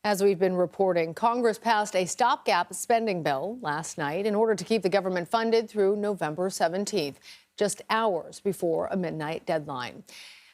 As we've been reporting, Congress passed a stopgap spending bill last night in order to keep the government funded through November 17th, just hours before a midnight deadline.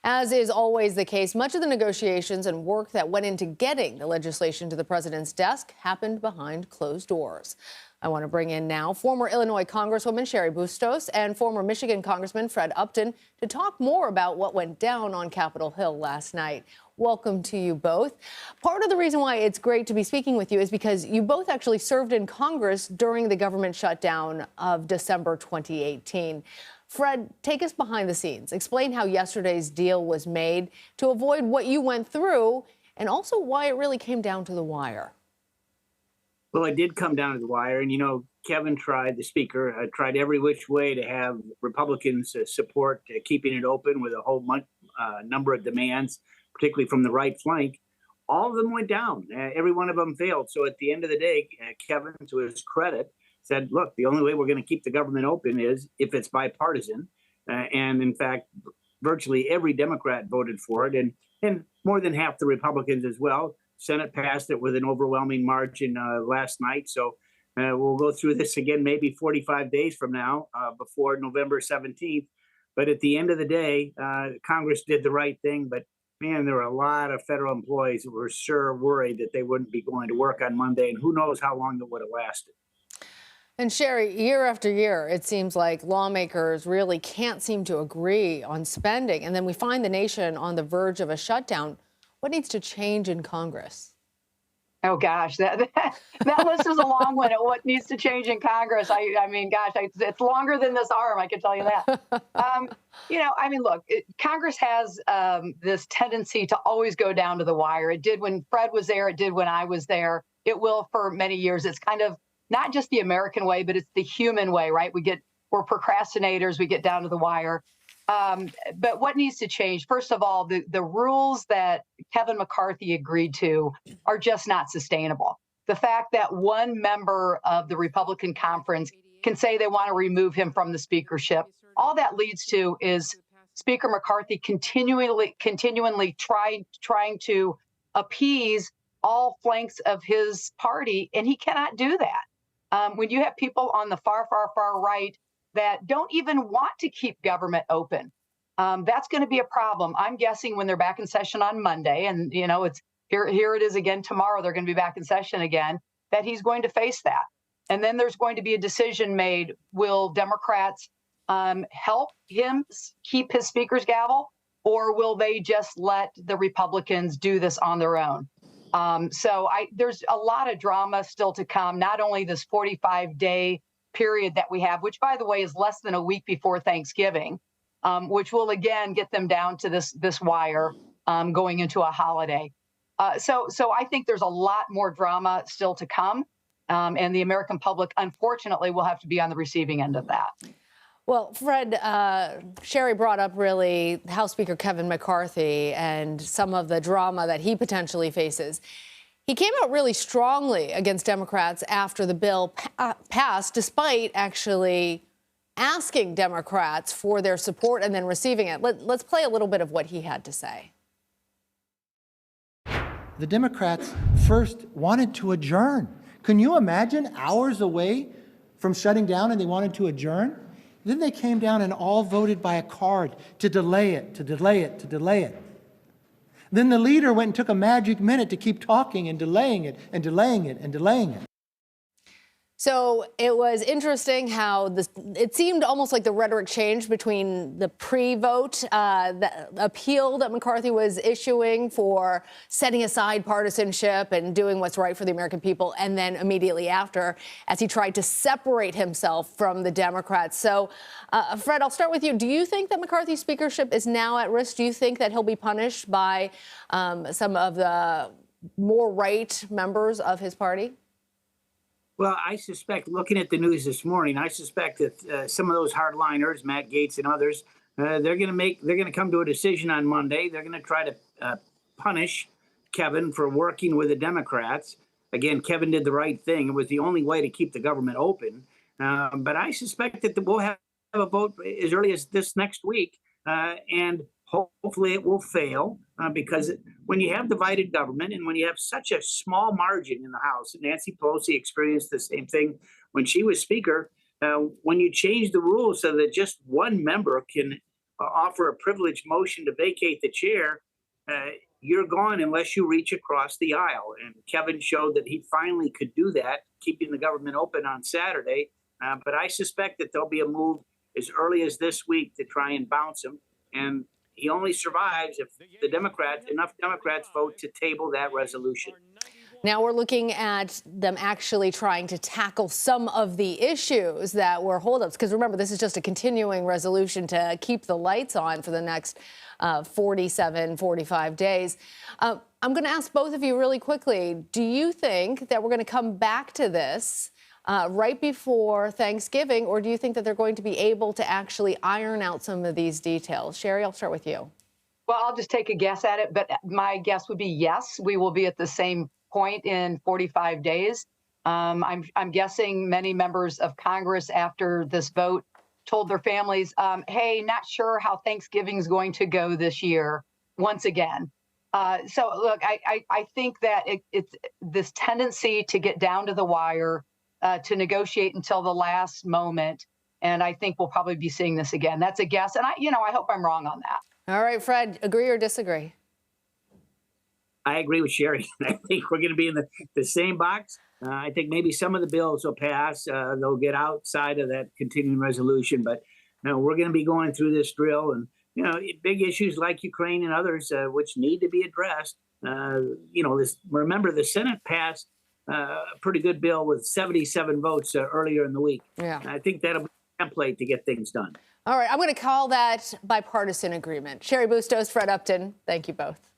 As is always the case, much of the negotiations and work that went into getting the legislation to the president's desk happened behind closed doors. I want to bring in now former Illinois Congresswoman Cheri Bustos and former Michigan Congressman Fred Upton to talk more about what went down on Capitol Hill last night. Welcome to you both. Part of the reason why it's great to be speaking with you is because you both actually served in Congress during the government shutdown of December 2018. Fred, take us behind the scenes. Explain how yesterday's deal was made to avoid what you went through and also why it really came down to the wire. Well, it did come down to the wire. And, Kevin the speaker, tried every which way to have Republicans support keeping it open with a whole number of demands, particularly from the right flank. All of them went down. Every one of them failed. So at the end of the day, Kevin, to his credit, said, look, the only way we're going to keep the government open is if it's bipartisan. And in fact, virtually every Democrat voted for it, and more than half the Republicans as well. Senate passed it with an overwhelming margin last night. So we'll go through this again maybe 45 days from now before November 17th. But at the end of the day, Congress did the right thing. But man, there were a lot of federal employees who were sure worried that they wouldn't be going to work on Monday. And who knows how long it would have lasted. And Cheri, year after year, it seems like lawmakers really can't seem to agree on spending. And then we find the nation on the verge of a shutdown. What needs to change in Congress? Oh, gosh, that list is a long one. What needs to change in Congress? I mean, gosh, it's longer than this arm. I can tell you that. Look, Congress has this tendency to always go down to the wire. It did when Fred was there. It did when I was there. It will for many years. It's kind of not just the American way, but it's the human way, right? We're procrastinators. We get down to the wire. But what needs to change? First of all, the rules that Kevin McCarthy agreed to are just not sustainable. The fact that one member of the Republican conference can say they want to remove him from the speakership, all that leads to is Speaker McCarthy continually trying to appease all flanks of his party, and he cannot do that. When you have people on the far, far, far right that don't even want to keep government open, that's going to be a problem. I'm guessing when they're back in session on Monday, and it's here it is again tomorrow, they're going to be back in session again, that he's going to face that. And then there's going to be a decision made. Will Democrats help him keep his speaker's gavel, or will they just let the Republicans do this on their own? There's a lot of drama still to come, not only this 45-day period that we have, which, by the way, is less than a week before Thanksgiving, which will again get them down to this wire going into a holiday. So I think there's a lot more drama still to come, and the American public, unfortunately, will have to be on the receiving end of that. Well, Fred, Cheri brought up really House Speaker Kevin McCarthy and some of the drama that he potentially faces. He came out really strongly against Democrats after the bill passed, despite actually asking Democrats for their support and then receiving it. Let's play a little bit of what he had to say. The Democrats first wanted to adjourn. Can you imagine hours away from shutting down and they wanted to adjourn? Then they came down and all voted by a card to delay it, to delay it, to delay it. Then the leader went and took a magic minute to keep talking and delaying it and delaying it and delaying it. So it was interesting how it seemed almost like the rhetoric changed between the pre-vote, the appeal that McCarthy was issuing for setting aside partisanship and doing what's right for the American people, and then immediately after, as he tried to separate himself from the Democrats. So, Fred, I'll start with you. Do you think that McCarthy's speakership is now at risk? Do you think that he'll be punished by some of the more right members of his party? Well, I suspect, looking at the news this morning, I suspect that some of those hardliners, Matt Gaetz and others, they're going to come to a decision on Monday. They're going to try to punish Kevin for working with the Democrats. Again, Kevin did the right thing. It was the only way to keep the government open. But I suspect that we'll have a vote as early as this next week, and Hopefully it will fail because when you have divided government and when you have such a small margin in the House, and Nancy Pelosi experienced the same thing when she was Speaker, when you change the rules so that just one member can offer a privileged motion to vacate the chair, you're gone unless you reach across the aisle. And Kevin showed that he finally could do that, keeping the government open on Saturday. But I suspect that there'll be a move as early as this week to try and bounce him. And he only survives if enough Democrats vote to table that resolution. Now we're looking at them actually trying to tackle some of the issues that were holdups. Because remember, this is just a continuing resolution to keep the lights on for the next 47, 45 days. I'm going to ask both of you really quickly. Do you think that we're going to come back to this right before Thanksgiving, or do you think that they're going to be able to actually iron out some of these details? Cheri, I'll start with you. Well, I'll just take a guess at it, but my guess would be yes, we will be at the same point in 45 days. I'm guessing many members of Congress after this vote told their families, hey, not sure how Thanksgiving is going to go this year once again. So look, I think that it's this tendency to get down to the wire, to negotiate until the last moment. And I think we'll probably be seeing this again. That's a guess. And I hope I'm wrong on that. All right, Fred, agree or disagree? I agree with Cheri. I think we're going to be in the same box. I think maybe some of the bills will pass. They'll get outside of that continuing resolution. But no, we're going to be going through this drill. And, big issues like Ukraine and others, which need to be addressed. Remember, the Senate passed a pretty good bill with 77 votes earlier in the week. Yeah. I think that'll be a template to get things done. All right, I'm going to call that bipartisan agreement. Cheri Bustos, Fred Upton, thank you both.